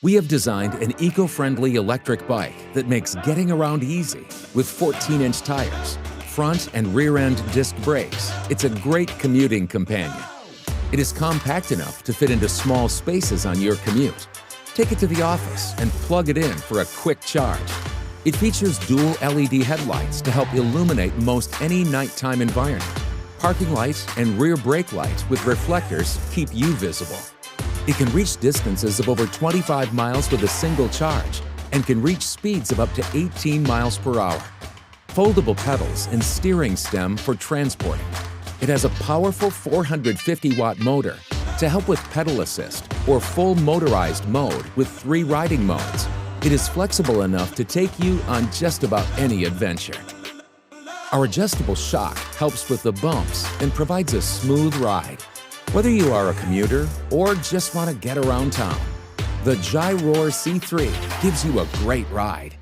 We have designed an eco-friendly electric bike that makes getting around easy. With 14-inch tires, front and rear-end disc brakes, it's a great commuting companion. It is compact enough to fit into small spaces on your commute. Take it to the office and plug it in for a quick charge. It features dual LED headlights to help illuminate most any nighttime environment. Parking lights and rear brake lights with reflectors keep you visible. It can reach distances of over 25 miles with a single charge and can reach speeds of up to 18 miles per hour. Foldable pedals and steering stem for transporting. It has a powerful 450-watt motor to help with pedal assist or full motorized mode with 3 riding modes. It is flexible enough to take you on just about any adventure. Our adjustable shock helps with the bumps and provides a smooth ride. Whether you are a commuter or just want to get around town, the GYROOR C3 gives you a great ride.